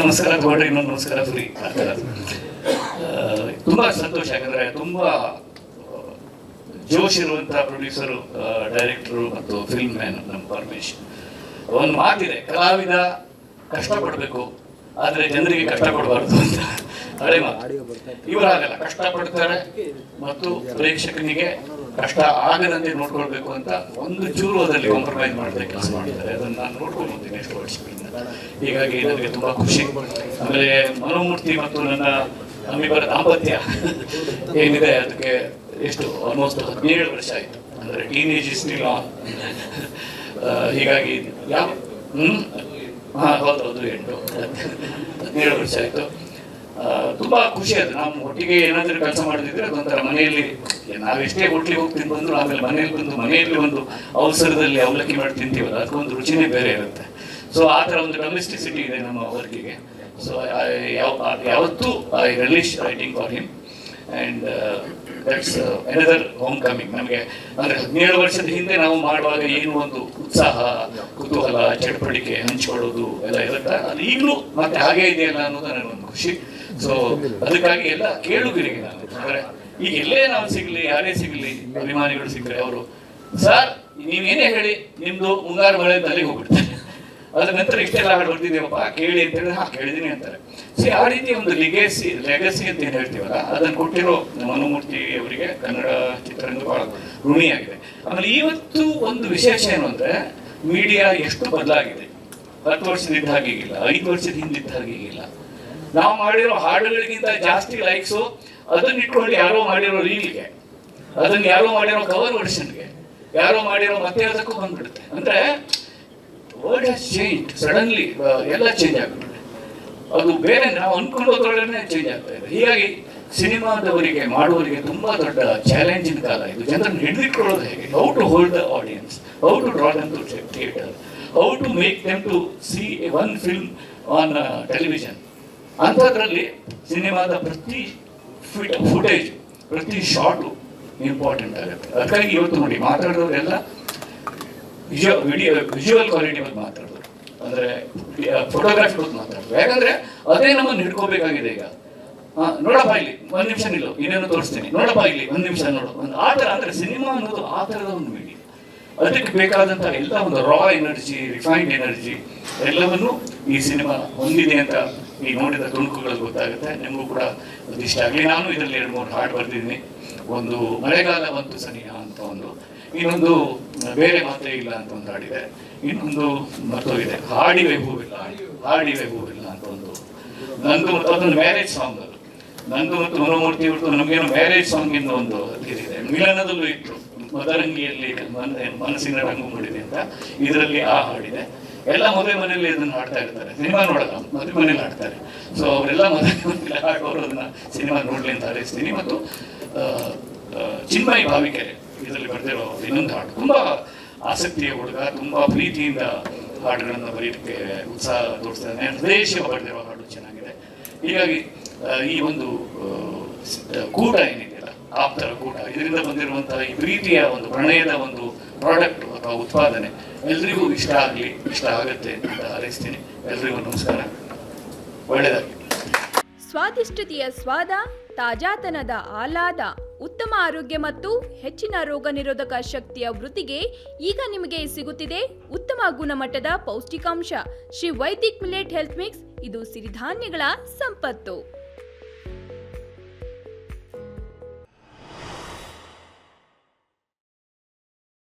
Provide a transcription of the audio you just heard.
ನಮಸ್ಕಾರ ತಗೊಂಡ್ರೆ ಇನ್ನೊಂದು ನಮಸ್ಕಾರ ಫ್ರೀ ಆ ಥರ. ತುಂಬ ಸಂತೋಷ, ಯಾಕಂದರೆ ತುಂಬ ಜೋಶ್ ಇರುವಂಥ ಪ್ರೊಡ್ಯೂಸರು, ಡೈರೆಕ್ಟರು ಮತ್ತು ಫಿಲ್ಮ್ ಮ್ಯಾನ್ ನಮ್ಮ ಪರಮೇಶ್. ಒಂದು ಮಾತಿದೆ, ಕಲಾವಿದ ಕಷ್ಟಪಡಬೇಕು ಆದರೆ ಜನರಿಗೆ ಕಷ್ಟ ಕೊಡಬಾರ್ದು ಅಂತ ಹಳೆ ಮಾತು. ಇವರಾಗಲ್ಲ, ಕಷ್ಟಪಡ್ತಾರೆ ಮತ್ತು ಪ್ರೇಕ್ಷಕನಿಗೆ ಕಷ್ಟ ಆಗದಂತೆ ನೋಡ್ಕೊಳ್ಬೇಕು ಅಂತ ಒಂದು ಚೂರು ಅದರಲ್ಲಿ ಕಾಂಪ್ರಮೈಸ್ ಮಾಡದೆ ಕೆಲಸ ಮಾಡ್ತಾರೆ. ಅದನ್ನು ನಾನು ನೋಡ್ಕೊಂಡ್ಬಂತೀನಿ ಎಷ್ಟು ವರ್ಷಗಳಿಂದ. ಹೀಗಾಗಿ ನನಗೆ ತುಂಬ ಖುಷಿ. ಆಮೇಲೆ ಮನೋಮೂರ್ತಿ ಮತ್ತು ನನ್ನ ನಮ್ಮಿಬ್ಬರ ದಾಂಪತ್ಯ ಏನಿದೆ ಅದಕ್ಕೆ ಎಷ್ಟು ಆಲ್ಮೋಸ್ಟ್ 17 ವರ್ಷ ಆಯಿತು. ಅಂದರೆ ಟೀನೇಜ್ ಇಸ್ ಸ್ಟಿಲ್ ಆನ್. ಹೀಗಾಗಿ ಯಾವ ಹೌದು 17 ವರ್ಷ ಆಯಿತು. ತುಂಬ ಖುಷಿ ಅದು. ನಾವು ಒಟ್ಟಿಗೆ ಏನಾದರೂ ಕೆಲಸ ಮಾಡಿದ್ರೆ ಅದೊಂಥರ ಮನೆಯಲ್ಲಿ ನಾವೆಷ್ಟೇ ಹೋಟ್ಲಿಗೆ ಹೋಗ್ತೀನಿ ಬಂದ್ರು ಆಮೇಲೆ ಮನೇಲಿ ಬಂದು ಮನೆಯಲ್ಲಿ ಒಂದು ಅವಸರದಲ್ಲಿ ಅವಲಕ್ಕಿ ಮಾಡಿ ತಿಂತೀವಲ್ಲ, ಅದಕ್ಕೊಂದು ರುಚಿನೇ ಬೇರೆ ಇರುತ್ತೆ. ಸೊ ಆ ಥರ ಒಂದು ಡೊಮೆಸ್ಟಿಸಿಟಿ ಇದೆ ನಮ್ಮ ವರ್ಕಿಗೆ. ಸೊ ಯಾವತ್ತೂ I relish writing for him and that's another homecoming. ನಮಗೆ ಅಂದರೆ 17 ವರ್ಷದ ಹಿಂದೆ ನಾವು ಮಾಡುವಾಗ ಏನು ಒಂದು ಉತ್ಸಾಹ, ಕುತೂಹಲ, ಚಟಪಟಿಕೆ, ಹಂಚ್ಕೊಳ್ಳೋದು ಎಲ್ಲ ಇರುತ್ತೆ, ಅದು ಈಗಲೂ ಮತ್ತೆ ಹಾಗೇ ಇದೆಯಲ್ಲ ಅನ್ನೋದು ನನಗೊಂದು ಖುಷಿ. ಸೊ ಅದಕ್ಕಾಗಿ ಎಲ್ಲ ಕೇಳುಗರಿಗೆ ನಾನು ಅಂದರೆ ಈಗ ಎಲ್ಲೇ ನಾವು ಸಿಗಲಿ, ಯಾರೇ ಸಿಗಲಿ, ಅಭಿಮಾನಿಗಳು ಸಿಕ್ಕರೆ ಅವರು ಸರ್ ನೀವೇನೇ ಹೇಳಿ ನಿಮ್ಮದು ಮುಂಗಾರು ಮಳೆ ಅಂತ ಅಲ್ಲಿಗೆ ಹೋಗ್ಬಿಡ್ತಾರೆ. ಅದ್ರ ನಂತರ ಇಷ್ಟೆಲ್ಲ ಹಾಡು ಬರ್ತಿದ್ದೀವಪ್ಪ ಕೇಳಿ ಅಂತ ಹೇಳಿದ್ರೆ ಕೇಳಿದ್ದೀನಿ ಅಂತಾರೆ. ಸಿ ಆ ರೀತಿ ಒಂದು ಲೆಗಸಿ ಅಂತ ಏನು ಹೇಳ್ತೀವಲ್ಲ ಅದನ್ನು ಕೊಟ್ಟಿರೋ ಮನೋಮೂರ್ತಿ ಅವರಿಗೆ ಕನ್ನಡ ಚಿತ್ರರಂಗ ಬಹಳ ಋಣಿಯಾಗಿದೆ. ಆಮೇಲೆ ಇವತ್ತು ಒಂದು ವಿಶೇಷ ಏನು ಅಂದರೆ ಮೀಡಿಯಾ ಎಷ್ಟು ಬದಲಾಗಿದೆ. 10 ವರ್ಷದಿಂದ ಹಾಗೀಗಿಲ್ಲ, 5 ವರ್ಷದ ಹಿಂದಿದ್ದ ಹಾಗೀಗಿಲ್ಲ. ನಾವು ಮಾಡಿರೋ ಹಾಡುಗಳಿಗಿಂತ ಜಾಸ್ತಿ ಲೈಕ್ಸು ಅದನ್ನ ಇಟ್ಕೊಂಡು ಯಾರೋ ಮಾಡಿರೋ ರೀಲ್ಗೆ, ಅದನ್ನ ಯಾರೋ ಮಾಡಿರೋ ಕವರ್ ವರ್ಷನ್ಗೆ, ಯಾರೋ ಮಾಡಿರೋ ಮತ್ತೆ ಅದಕ್ಕೂ ಬಂದ್ಬಿಡುತ್ತೆ. ಅಂದರೆ ವರ್ಲ್ಡ್ ಹ್ಯಾಸ್ ಚೇಂಜ್ ಸಡನ್ಲಿ, ಎಲ್ಲ ಚೇಂಜ್ ಆಗ್ಬಿಡುತ್ತೆ. ಅದು ಬೇರೆ ನಾವು ಅನ್ಕೊಂಡೋದ್ರೊಳಗಡೆ ಚೇಂಜ್ ಆಗ್ತಾ ಇದೆ. ಹೀಗಾಗಿ ಸಿನಿಮಾದವರಿಗೆ ಮಾಡುವವರಿಗೆ ತುಂಬ ದೊಡ್ಡ ಚಾಲೆಂಜಿನ ಕಾಲ ಇದು. ಜನರನ್ನು ಹಿಡಿದಿಟ್ಕೊಳ್ಳೋದು ಹೇಗೆ, how to hold the audience, how to draw them to theatre, how to make them to see one film on television. ಅಂಥದ್ರಲ್ಲಿ ಸಿನಿಮಾದ ಪ್ರತಿ ಫುಟೇಜ್, ಪ್ರತಿ ಶಾಟು ಇಂಪಾರ್ಟೆಂಟ್ ಆಗುತ್ತೆ. ಅದಕ್ಕಾಗಿ ಇವತ್ತು ನೋಡಿ ಮಾತಾಡೋರೆಲ್ಲ ವಿಜುವಲ್ ಕ್ವಾಲಿಟಿ ಬಗ್ಗೆ ಮಾತಾಡೋದು, ಅಂದರೆ ಫೋಟೋಗ್ರಾಫಿ ಬಗ್ಗೆ ಮಾತಾಡೋದು. ಯಾಕಂದರೆ ಅದೇ ನಮ್ಮನ್ನು ಹಿಡ್ಕೋಬೇಕಾಗಿದೆ. ಈಗ ನೋಡಪ್ಪ ಇಲ್ಲಿ 1 ನಿಮಿಷ ನಿಲ್ಲು, ಇನ್ನೇನು ತೋರಿಸ್ತೀನಿ, ನೋಡಪ್ಪ ಇಲ್ಲಿ 1 ನಿಮಿಷ ನೋಡು, ಒಂದು ಆ ಥರ. ಅಂದರೆ ಸಿನಿಮಾ ಅನ್ನೋದು ಆ ಥರದ ಒಂದು ಮೀಡಿಯಾ. ಅದಕ್ಕೆ ಬೇಕಾದಂಥ ಎಲ್ಲ ಒಂದು ರಾ ಎನರ್ಜಿ, ರಿಫೈನ್ಡ್ ಎನರ್ಜಿ ಎಲ್ಲವನ್ನು ಈ ಸಿನಿಮಾ ಹೊಂದಿದೆ ಅಂತ ಈ ನೋಡಿದ ತುಣುಕುಗಳು ಗೊತ್ತಾಗುತ್ತೆ. ನಿಮಗೂ ಕೂಡ ಇಷ್ಟ ಆಗಲಿ. ನಾನು ಇದರಲ್ಲಿ 2-3 ಹಾಡು ಬರೆದಿದ್ದೀನಿ. ಒಂದು ಮಳೆಗಾಲ ಬಂತು ಸನಿಹ ಅಂತ ಒಂದು, ಇನ್ನೊಂದು ಬೇರೆ ಮಾತೇ ಇಲ್ಲ ಅಂತ ಒಂದು ಹಾಡಿದೆ, ಇನ್ನೊಂದು ಮತ್ತೋಗಿದೆ ಹಾಡಿವೆ ಹೂವಿಲ್ಲ ಅಂತ ಒಂದು ನಂದು. ಅದೊಂದು ಮ್ಯಾರೇಜ್ ಸಾಂಗ್. ಅದು ನಂದು ಮತ್ತು ಮನೋಮೂರ್ತಿ ಇವ್ರದ್ದು ನಮಗೇನು ಮ್ಯಾರೇಜ್ ಸಾಂಗ್ ಇಂದ ಒಂದು ಇದಿದೆ. ಮಿಲನದಲ್ಲೂ ಇತ್ತು, ಮದರಂಗಿಯಲ್ಲಿ ಮನಸ್ಸಿನ ರಂಗು ಮೂಡಿದೆ ಅಂತ. ಇದರಲ್ಲಿ ಆ ಹಾಡಿದೆ. ಎಲ್ಲ ಮದುವೆ ಮನೆಯಲ್ಲಿ ಇದನ್ನು ಹಾಡ್ತಾ ಇರ್ತಾರೆ. ಸಿನಿಮಾ ನೋಡಲ್ಲ, ಮದುವೆ ಮನೇಲಿ ಹಾಡ್ತಾರೆ. ಸೊ ಅವರೆಲ್ಲ ಮದುವೆ ಮನೇಲಿ ಹಾಕೋರು ಅದನ್ನ ಸಿನಿಮಾ ನೋಡ್ಲಿ ಅಂತ ಹಾರೈಸ್ತೀನಿ. ಮತ್ತು ಚಿನ್ಮಯ್ ಭಾವಿಕೆರೆ ಇದರಲ್ಲಿ ಬರ್ತಿರೋ ಇನ್ನೊಂದು ಹಾಡು, ತುಂಬ ಆಸಕ್ತಿಯ ಹುಡುಗ, ತುಂಬ ಪ್ರೀತಿಯಿಂದ ಹಾಡುಗಳನ್ನು ಬರೀಲಿಕ್ಕೆ ಉತ್ಸಾಹ ತೋರಿಸ್ತಾನೆ. ಹೃದಯಶಿವ ಬರೆದಿರೋ ಹಾಡು ಚೆನ್ನಾಗಿದೆ. ಹೀಗಾಗಿ ಈ ಒಂದು ಕೂಟ ಏನಿದೆಯಲ್ಲ, ಆಪ್ತರ ಕೂಟ, ಇದರಿಂದ ಬಂದಿರುವಂತಹ ಈ ಪ್ರೀತಿಯ ಒಂದು ಪ್ರಣಯದ ಒಂದು ಪ್ರಾಡಕ್ಟ್ ಅಥವಾ ಉತ್ಪಾದನೆ ಎಲ್ರಿಗೂ ಇಷ್ಟ ಆಗುತ್ತೆ ಅಂತ ಹಾರೈಸ್ತೀನಿ. ಎಲ್ರಿಗೂ ನಮಸ್ಕಾರ, ಒಳ್ಳೆಯದಾಗಲಿ. ಸ್ವಾದಿಷ್ಟತೆಯ ಸ್ವಾದ, ತಾಜಾತನದ ಆಹ್ಲಾದ, ಉತ್ತಮ ಆರೋಗ್ಯ ಮತ್ತು ಹೆಚ್ಚಿನ ರೋಗ ನಿರೋಧಕ ಶಕ್ತಿಯ ವೃದ್ಧಿಗೆ ಈಗ ನಿಮಗೆ ಸಿಗುತ್ತಿದೆ ಉತ್ತಮ ಗುಣಮಟ್ಟದ ಪೌಷ್ಟಿಕಾಂಶ. Shri Vaidik millet health mix, ಇದು ಸಿರಿಧಾನ್ಯಗಳ ಸಂಪತ್ತು.